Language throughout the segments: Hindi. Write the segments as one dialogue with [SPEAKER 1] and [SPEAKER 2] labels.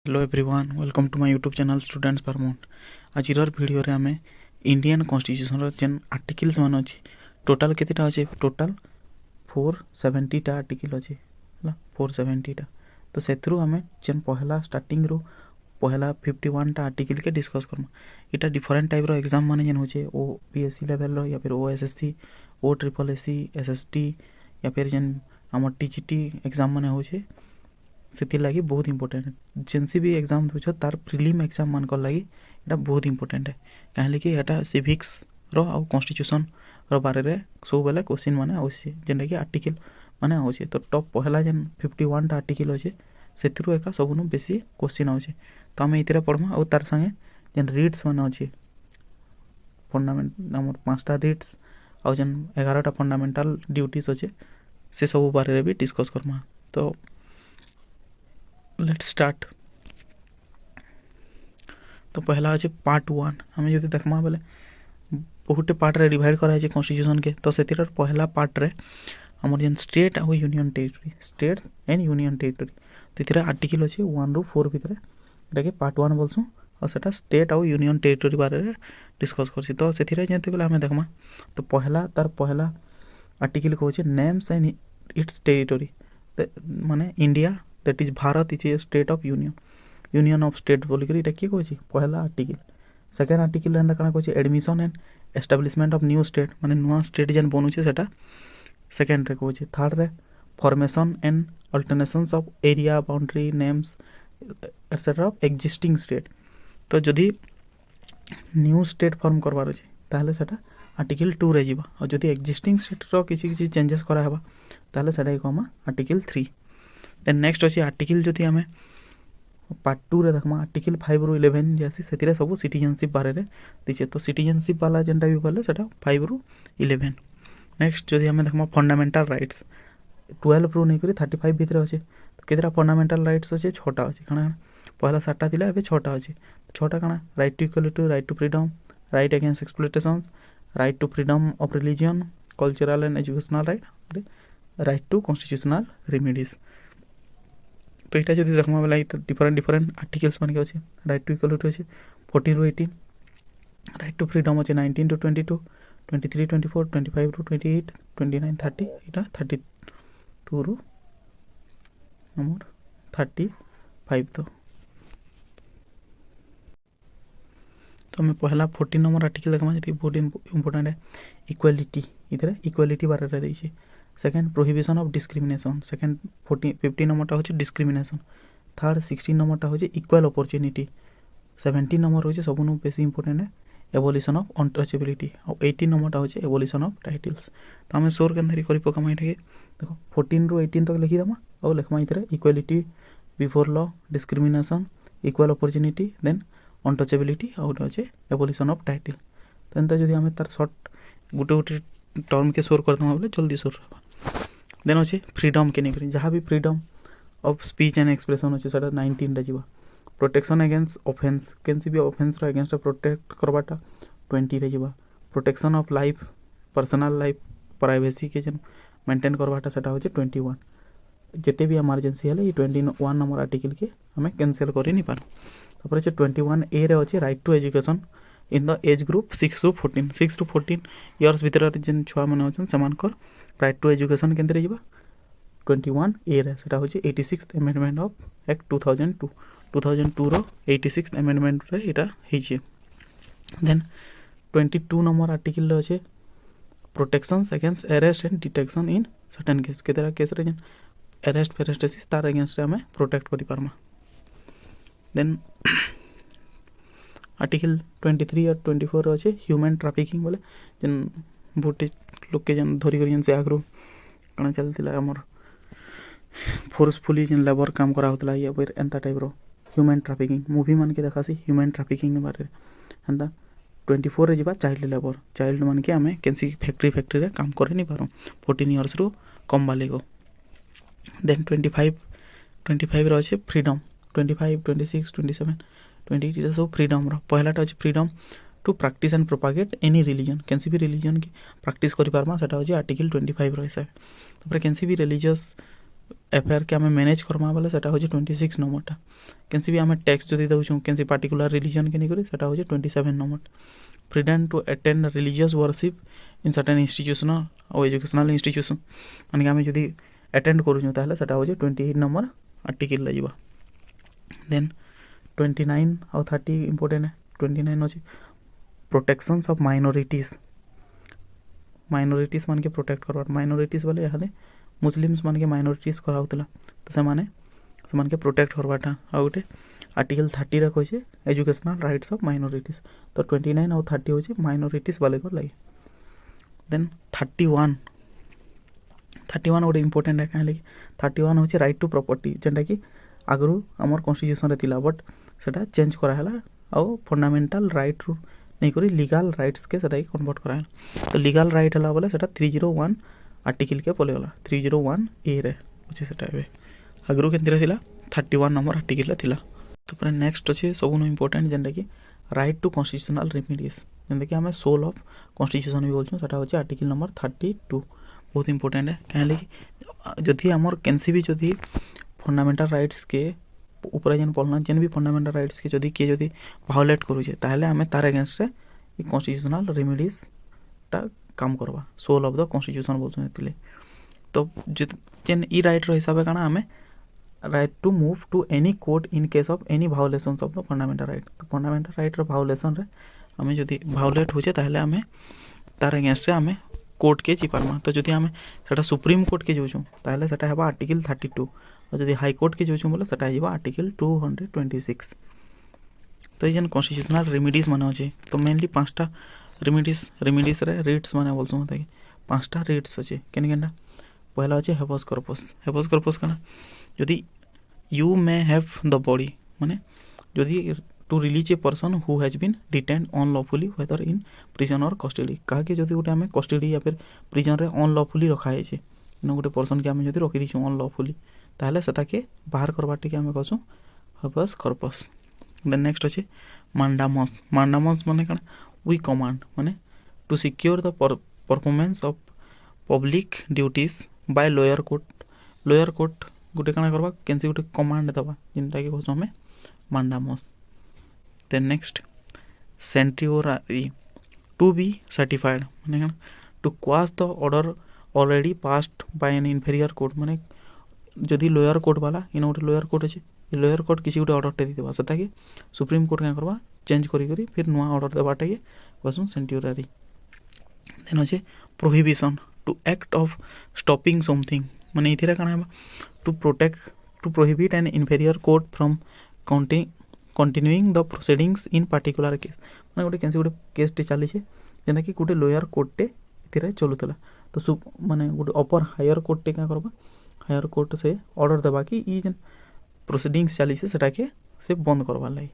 [SPEAKER 1] Hello everyone welcome to my YouTube channel students paramount. आज वीडियो रे आमे इंडियन कॉन्स्टिट्यूशन रो जेन आर्टिकल्स मान अछि टोटल केतेटा अछि टोटल 470 टा आर्टिकल अछि हला 470 टा। तो सेथरु आमे जेन पहला स्टार्टिंग रो पहला 51 टा आर्टिकल के डिस्कस करम। इटा डिफरेंट टाइप रो एग्जाम माने जेन होचे ओ पीएससी लेवल रो या फिर ओएसएससी ओ ट्रिपल एससी एसएसटी या फिर जेन हमर टीजीटी एग्जाम माने होचे से लगी बहुत इंपोर्टेंट जेनसी भी एग्जाम दूछ तार प्रिलिम एग्जाम मान लगी इटा बहुत इंपोर्टेंट है कहीं कि एटा सिविक्स रो आ कॉन्स्टिट्यूशन रो बारे रे सब बेले क्वेश्चन माने आउसी जेन कि आर्टिकल माने आउसी। तो टॉप पहला जेन 51 टा आर्टिकल अछि सेतिरु एका सबनु बेसी क्वेश्चन आउछि। तो हमें इतरे पढमा आ तार संगे जेन रीड्स माने अछि फंडामेंट हमर 5टा रीड्स आ जेन 11 टा फंडामेंटल ड्यूटीज अछि से सब बारे रे भी डिस्कस करमा। तो लेट्स स्टार्ट। तो पहला अच्छे पार्ट 1 हमें जो देखमा बोले बहुत पार्ट रे डिवाइड करा है कॉन्स्टिट्यूशन के। तो सेतिर पहला पार्ट रे हमर जेन स्टेट आ union territory states and union territory तितिर आर्टिकल अच्छे 1 रू 4 भितर एटा के पार्ट 1 बोलसु और सेटा स्टेट आ यूनियन टेरिटरी बारे रे डिस्कस करछि। तो सेतिर जेते बेले हमें देखमा तो पहला आर्टिकल कहूँ नेम्स एंड इट्स टेरिटरी माने India that is Bharat is a state of union of state बोलिक इटा किए कहूँ पहला आर्टिकल। सेकेंड आर्टिकल एंदा कना कहूँ admission and establishment of new state माने नुआ स्टेट जेन बनूचे सेटा सेकेंड रे कहूँ। थर्ड रे formation and अल्टरनेशंस of area boundary names etcetera of existing state. तो जदि न्यू स्टेट फॉर्म करवार अछि ताहले सेटा आर्टिकल 2 रे जिबा और जदि एग्जिस्टिंग स्टेट रो किछि चेंजेस करा हेबा ताहले सेटा कमा आर्टिकल 3। देन नेक्स्ट अछि आर्टिकल जदि हमें पार्ट 2 रे देखमा आर्टिकल 5 रू 11 जैसी सेतिरे सब सिटीजनशिप बारे रे दिचे। तो सिटीजनशिप वाला जेनटा भी बोले सेटा 5 रू 11। नेक्स्ट जदि हमें देखमा फंडामेंटल राइट्स 12 रू नै करी 35 भितर अछि। तो केतरा फंडामेंटल राइट्स अछि 6टा अछि कना पहला 7टा थिला एबे 6टा अछि। 6टा कना right to equality right to freedom right against exploitation right to freedom of religion cultural and educational right right to constitutional remedies. तो यहाँ जब देखा बेला डिफरेंट आर्टिकल्स मान के अच्छे राइट टू इक्वालिटी अच्छे 14 रू 18 राइट टू फ्रीडम अच्छे 19 रू 22 23 24 25 रू 28 29 30 यहाँ 32 रू नंबर 35। तो हमें पहला 14 नंबर आर्टिकल देखा जी बहुत इंपोर्टेंट है इक्वालिटी इधर इक्वालिटी बारे में देखिए। Second prohibition of discrimination second 15 नंबरटा होचे डिस्क्रिमिनेशन। थर्ड 16 नंबरटा होचे इक्वल अपॉर्चुनिटी। 17 नंबर होचे सबनु बेसी इंपोर्टेंट है एबोलिशन ऑफ अनटचेबिलिटी और 18 नंबरटा होचे एबोलिशन ऑफ टाइटल्स। तो हमें सोर केंद्री करी पकामा इठे देखो 14 रू 18 तक लिखि दमा और लिखमा इधर equality before law discrimination equal opportunity then untouchability और होचे एबोलिशन ऑफ टाइटल। तो एंता जदी हमें तार शॉर्ट गुटे टर्म के सोर करदमा बोले जल्दी सोर रहबा। देन अच्छे फ्रीडम के नहीं जहाँ भी freedom of speech and expression अच्छे 19 टा जीवा। प्रोटेक्शन अगेंस्ट ऑफेंस कैंसी भी ऑफेंस रो अगेंस्ट प्रोटेक्ट करवाटा 20 रे जीवा। Protection of life personal life privacy के जन मेंटेन करवाटा सेटा होचे 21। जिते भी इमरजेंसी है 21 नंबर आर्टिकल के हमें कैंसिल कर नहीं पार। तापर 21 ए रे अच्छे right to education in the age group 6 to 14 years भीतर जेन छुआ मैंने अच्छे से राइट टू एजुकेशन केंद्र जीवा 21 ए रे सेटा होची 86th अमेंडमेंट ऑफ एक्ट 2002 रो 86th अमेंडमेंट रे एटा हेची। देन 22 नंबर आर्टिकल रे अछि protections against arrest and detection in certain case केतरा केस रे जन अरेस्ट फेरेस्टेसिस तार अगेंस्ट हमें प्रोटेक्ट करि पारमा। देन आर्टिकल 23 और 24 रो अछि ह्यूमन ट्रैफिकिंग बोले जन बोटे लोग के जन धरी कर से आगरू कण चलतिला हमर फोर्सफुली जन लेबर काम करा होतला या फिर एंता टाइप रो ह्यूमन ट्रैफिकिंग मूवी मान के देखासी ह्यूमन ट्रैफिकिंग के बारे एंता 24 रे जीवा चाइल्ड लेबर चाइल्ड मान के हमें कैंसी फैक्ट्री रे काम करे नहीं पारो 14 इयर्स रो कम वाले को। देन 25 रो अछि फ्रीडम 25 26 27 28 इज सब फ्रीडम रो पहलाटा अछि freedom to practice and propagate any religion कैंसी भी रिलीजन की प्रैक्टिस करि पारमा सेटा होची आर्टिकल 25 रो हिसाब। तापर कैंसी भी रिलीजियस एफआईआर के आम मैनेज करमा बोले सेटा हो 26 नंबरटा कैंसी भी आम टैक्स जदि दौछूँ कैंसी पार्टिकुलर रिलीजन के नहीं सेटा हो 27 number freedom to attend religious worship in certain institution और एजुकेशनल इंस्टीट्यूशन माने आम जदि अटेंड करूँ ताहले सेटा हो 28 नंबर आर्टिकल लगे देन 29 और 30 इंपोर्टेंट है 29 अच्छे प्रोटेक्शंस ऑफ माइनॉरिटीज मान के प्रोटेक्ट करवा माइनॉरिटीज बोले यहाँ मुस्लिम्स मान के माइनॉरिटीज कराउला तो से प्रोटेक्ट करवाटा आ गोटे आर्टिकल 30 रे कहे एजुकेशनल राइट्स ऑफ माइनॉरिटीज तो 29 और 30 हो माइनॉरिटीज वाले को लगे देन 31 गोटे इंपोर्टेंट है कहीं 31 हूँ राइट टू प्रॉपर्टी जेनटा कि आगु आमर कॉन्स्टिट्यूशन रे थिला बट सेटा चेंज कराला आउ फंडामेंटल राइट रू नहीं करी लीगल राइट्स के सेटा कन्वर्ट कराला तो लीगल राइट है बोले सेटा 301 आर्टिकल के पलेगला 301 ए रे अच्छे सेटा एबे आगु के 31 नंबर आर्टिकल थिला तो नेक्स्ट अच्छे सब इंपोर्टेंट जेनटा कि राइट टू कॉन्स्टिट्यूशनल रेमिडीज जेनता कि आम सोल ऑफ कॉन्स्टिट्यूशन भी बोलूँ सेटा होचे आर्टिकल नंबर 32 बहुत इंपोर्टेंट है कहीं जदि आमर कैंसी भी जदि फंडामेंटल राइट्स के ऊपर जेन पढ़ना जेन भी फंडामेंटल राइट्स के जदि किए जदि भायोलेट करूचे ताहले आमे तार अगेंस्ट रे कॉन्स्टिट्यूशनल रेमिडीज टा काम करवा सोल ऑफ द कॉन्स्टिट्यूशन बोलछन एतिले तो जेन ई राइट रो हिसाब काना आमे right to move to any court in case of any violations of the fundamental right तो फंडामेंटल राइट रो भायोलेशन रे आमे जदि भायोलेट होचे ताहले आमे तार अगेंस्ट रे आमे कोर्ट के जीपारमा तो जदि आमे सेटा सुप्रीम कोर्ट के जोचू ताहले सेटा हेबा आर्टिकल 32 और जदि हाई कोर्ट के जोचू बोले सेटा हेबा आर्टिकल 226 तो ये कॉन्स्टिट्यूशनल रेमिडीज माने अच्छे तो मेनली 5टा रेमिडीज रे रिट्स माने बोलछो ताकि 5टा रिट्स अच्छे केन केनटा पहला अच्छे हेबस कर्पस कना जदि you may have the body माने जदि to release a person who has been detained unlawfully whether in prison or custody कहा कि जदि गोटे आम कस्टडी या फिर प्रिजन रे अनलॉफुली रखा है गोटे पर्सन के आम जदि रखी दीचु अनलॉफुली ताहले सेटाके बाहर करवाटे आम कहूँ हेबस कर्पस देन नेक्स्ट अच्छे मांडामस माने कण वी कमांड माने to secure the performance of public duties by lower court गोटे काଣା करवा कैंसी गोटे कमांड दबा जिनटा कि कहूँ हमें mandamus then next certiorari to be certified माने to quash the order already passed by an inferior court माने जदि लोअर कोर्ट वाला इन गोटे लोअर कोर्ट अच्छे लोअर कोर्ट किसी गोटे ऑर्डर देवा सेटा कि सुप्रीम कोर्ट क्या करवा चेंज करी फिर नुआ ऑर्डर देवाटा ये कहूँ सेंट्रियोरारी देन अच्छे prohibition to act of stopping something माने इथिरा काଣା हेबा to prohibit an inferior court from continuing the proceedings in particular case माने गोटे कैंसी गोटे केस टे चली जेनता कि गोटे लोअर कोर्ट टे इथिरा चलुतला तो माने गोटे अपर हायर कोर्ट टे क्या करबा हायर कोर्ट से ऑर्डर देबा कि ई जेन प्रोसीडिंग्स चली सेटा के से बंद करवा लाई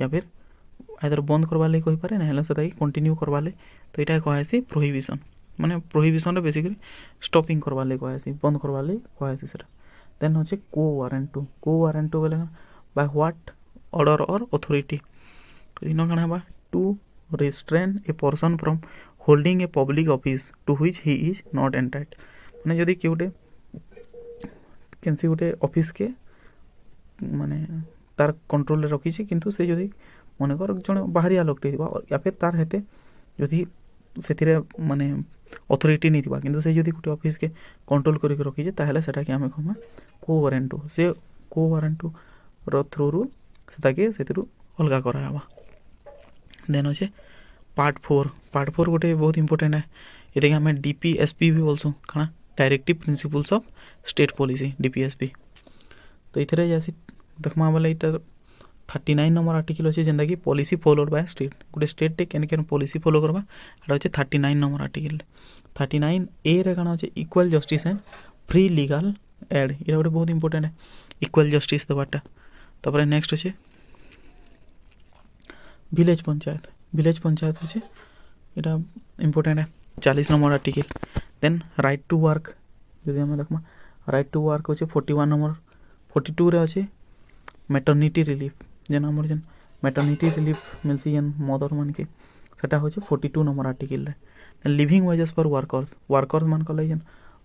[SPEAKER 1] या फिर आइदर बंद करवा लाई कहि पारे ना सेटा कंटिन्यू करवा लाई तो इटा कहसी प्रोहिबिशन माने प्रोहिबिशन बेसिकली स्टॉपिंग करवा लाई कहसी बंद करवा लाई कहसी सेटा देन होचे को वारंट बोले by what order or authority तो इन काना बा to restrain a person from holding a public office to which he is not entitled माने जदि कि गोटे कैंसी गोटे ऑफिस के माने तार कंट्रोल रे रखी किंतु से जदि मन कर जन बाहरिया लोकटे या फिर तार हेते जदि से माने अथॉरिटी नहीं थिबा किंतु से जदि गोटे ऑफिस के कंट्रोल करके रखी ताहले सेटा कि आमे कहमा को वारंट रो थ्रू रु सेटा के सेतिरु अलगा करावा देन अच्छे पार्ट 4 गोटे बहुत इंपोर्टेंट है ये आम डीपीएसपी भी बोलूँ कଣା directive principles of state policy DPSP तो इधर जैसे देखमा बोले इधर 39 नंबर आर्टिकल अच्छे जेनता कि पॉलिसी फॉलोड बाय स्टेट गोटे स्टेट केन पॉलिसी फॉलो करवा एटा होचे 39 नंबर आर्टिकल 39 ए रे कଣା होचे equal justice and free legal aid ये गोटे बहुत इंपोर्टेंट है इक्वल जस्टिस देवाटा तापर नेक्स्ट अच्छे विलेज पंचायत होचे एटा इंपोर्टेंट है 40 number article then right to work जदि हम देखमा राइट टू वर्क होचे 41 नंबर 42 रे अच्छे मैटरनिटी रिलीफ जेन हमर जेन मैटरनिटी रिलीफ मिलसी जेन मदर मान के सेटा होचे 42 नंबर आर्टिकल रे लिविंग वेजेस फॉर वर्कर्स मान कले जेन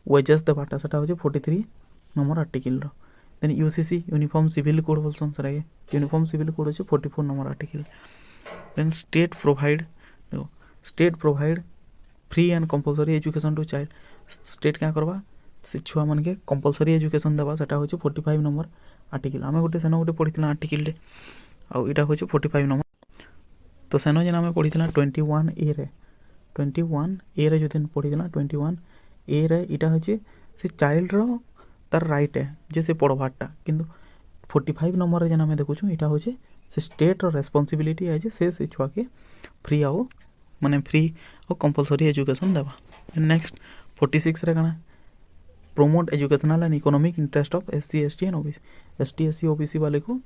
[SPEAKER 1] वेजेस देवाटा सेटा होचे 43 नंबर आर्टिकल रो। Then UCC uniform civil code बोलसन सर यूनिफॉर्म सिविल कोड होचे 44 number article. Then state provide free and compulsory education to child. State क्या करवा से छुआ मन के कंपलसरी एजुकेशन देवा सेटा होचे 45 नंबर आर्टिकल। आमे गोटे सेनो गोटे पढ़िथिला आर्टिकल रे आ इटा होचे 45 नंबर। तो सेनो जेन आमे पढ़िथिला 21 ए रे 21 ए रे जदिन पढ़िथिला 21 ए रे इटा होचे से चाइल्ड रो तार राइट है जे से पढ़वाटा, किंतु 45 नंबर जेन आमे देखुछु इटा होचे से स्टेट रो रेस्पोंसिबिलिटी है जे से छुआ के फ्री आओ माने फ्री और कंपलसरी एजुकेशन देवा। नेक्स्ट 46 रे कना promote educational and economic interest of SC ST and OBC. ST SC OBC वाले को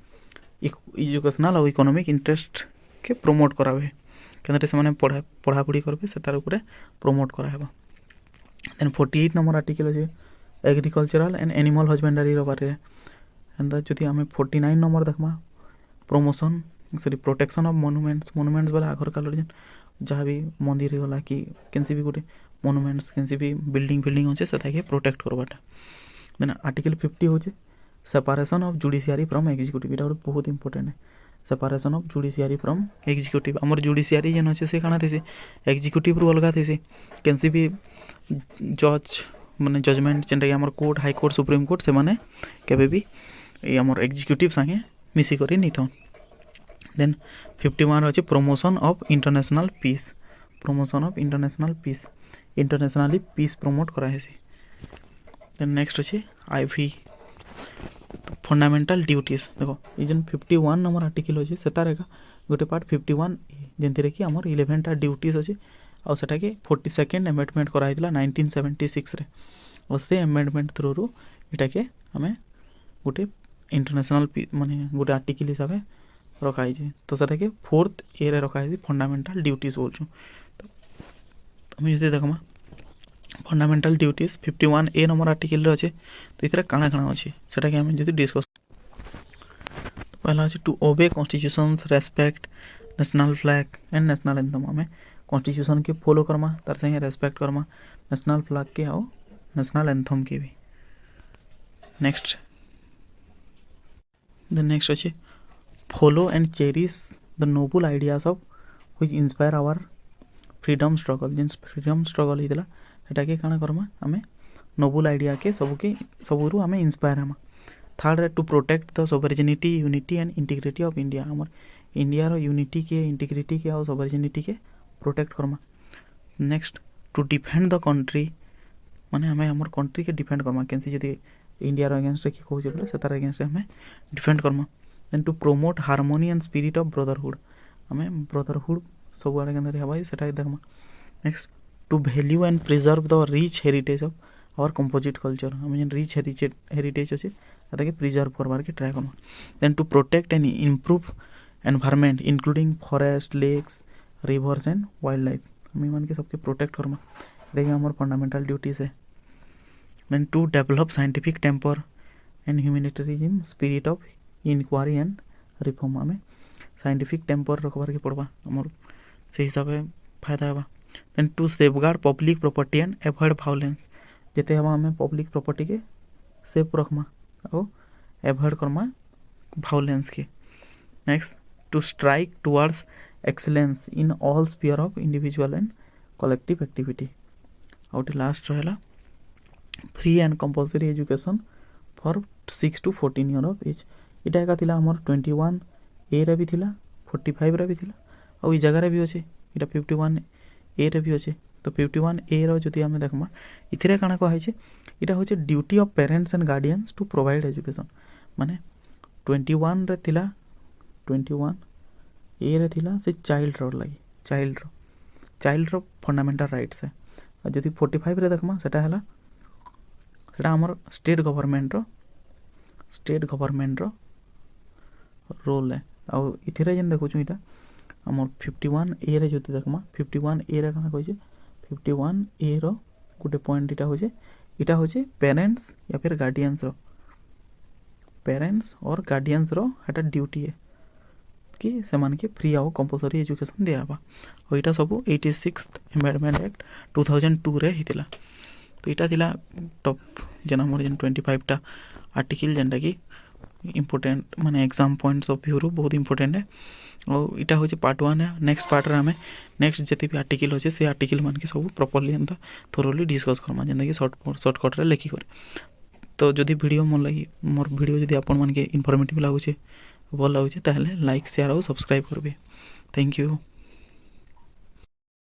[SPEAKER 1] एजुकेशनल और इकोनॉमिक इंटरेस्ट के प्रोमोट करावे केंद्र से माने पढ़ापढ़ी करबे से तार ऊपर प्रोमोट कराहेबा। देन 48 नंबर आर्टिकल है एग्रीकल्चरल एंड एनिमल हजबेंडरी रो बारे एंदा जदि हमें 49 नंबर देखमा प्रमोशन प्रोटेक्शन ऑफ मोनुमेंट्स वाला आखर काल जेन जहाँ भी मंदिर गला कि केनसी भी गोटे मोनुमेंट्स केनसी भी बिल्डिंग अच्छे से ताके प्रोटेक्ट करवाटा। देन आर्टिकल 50 होचे separation of judiciary from executive. इटा बहुत इंपोर्टेंट है separation of judiciary from executive. हमर जुडिशियरी जेन अच्छे से काना थेसे एग्जीक्यूटिव रु अलगा थेसे केनसी भी जज माने जजमेंट जेनटा हमर court high court supreme court से माने केबे भी ए हमर एग्जीक्यूटिव संगे मिसी करी निथन। देन 51 होचे promotion of international peace. Promotion of international peace internationally peace promote करा है। देन नेक्स्ट होचे आईवी फंडामेंटल ड्यूटीज। देखो ये जन 51 नंबर आर्टिकल होचे सेतार एका गोटे पार्ट 51 जेंतिरे कि हमर 11 टा ड्यूटीज होचे और सेटा के 42nd अमेंडमेंट करा हितला 1976 रे और से अमेंडमेंट थ्रू रु एटा के हमें गोटे इंटरनेशनल माने गोटे आर्टिकल हिसाब से रखा है। तो सेटा के 4th ए रे रखा है फंडामेंटल ड्यूटीज बोलछु। तो हम जदि देखमा फंडामेंटल ड्यूटीज 51 ए नंबर आर्टिकल रे अछि तो इतरा काना काना अछि सेटा के हम जदि डिस्कस तो पहला अछि to obey constitutions respect national flag and national anthem. हमें कॉन्स्टिट्यूशन के फॉलो करमा तार संगे रेस्पेक्ट करमा नेशनल फ्लैग के और नेशनल एंथम के भी। नेक्स्ट अछि follow and cherish the noble ideas of which inspire our freedom struggle. जिन फ्रीडम स्ट्रगल हितला सेटा के काना करमा हमें नोबल आइडिया के सबुरु हमें इंस्पायर हमा। थर्ड है to protect the sovereignty unity and integrity of India. हमर इंडिया रो यूनिटी के इंटीग्रिटी के और सोवरेनिटी के प्रोटेक्ट करमा। Next to defend the country माने हमें हमर कंट्री के डिफेंड करमा केनसी जदि इंडिया रो अगेंस्ट की कहू जे से तार अगेंस्ट हमें डिफेंड करमा। Then to promote harmony and spirit of brotherhood. हमें ब्रदरहुड सब आड़े केंद्र हवाई सेटा देखमा। Next to value and preserve the rich heritage of our composite culture. हमें जेन रिच हेरिटेज अछि ताके प्रिजर्व करबार के ट्राई करमा। Then to protect and improve environment including forest lakes rivers and wildlife. हमें मान के सबके प्रोटेक्ट करमा देखिए हमारे फंडामेंटल ड्यूटीज है। Then to develop scientific temper and humanitarian spirit of inquiry and reform. हमें साइंटिफिक टेम्पर रखबार के पड़वा हमर से हिसाब से फायदा होगा। Then to safeguard public property and avoid violence. जेते हमें पब्लिक प्रॉपर्टी के सेफ रखमा और एवॉइड करमा वायलेंस के। Next to strike towards excellence in all sphere of individual and collective activity. और लास्ट रहा free and compulsory education for 6 to 14 year of as. इटा एका थिला हमर 21 ए रे भी थिला 45 रे भी थिला और ई जगह रे भी अछि इटा 51 ए रे भी अछि। तो 51 ए रो जति हमें देखमा इथिरे काना कहै छै इटा होचे duty of parents and guardians to provide education. माने 21 रे थिला 21 ए रे थिला से चाइल्ड रो लागि चाइल्ड रो फंडामेंटल राइट्स है। और जति 45 रे देखमा सेटा हला सेटा हमर स्टेट गवर्नमेंट रो रोल है। और इथिरे जेन देखु छु इटा हमर 51 ए रे जति देखमा 51 ए रे काना कहै छै 51 ए रो गुटे पॉइंट इटा होचे पेरेंट्स या फिर गार्डियंस रो पेरेंट्स और गार्डियंस रो हटा ड्यूटी है। कि से फ्री आउ कंपलसरी एजुकेशन दियाबा और यहाँ सब 86 एमेंडमेंट एक्ट 2002 रे हितिला। तो यहाँ थिला टॉप जेन हमर जेन 25टा आर्टिकल जेनटा कि इम्पोर्टेंट माने एग्जाम पॉइंट्स ऑफ व्यू बहुत इम्पोर्टेंट है। और इटा हूँ पार्ट 1 है। नेक्स्ट पार्ट रे नेक्स्ट जिते भी आर्टिकल अच्छे से आर्टिकल मान के सब प्रॉपर्ली एंता थोरोली डिस्कस करमा जेनता कि शॉर्टकट रे लेखि कर। तो जदि वीडियो मोर लगी मोर वीडियो जदि आपण मान के इनफॉर्मेटिव लागुचे भल लागुचे ताहले लाइक शेयर और सब्सक्राइब करबे। Thank you.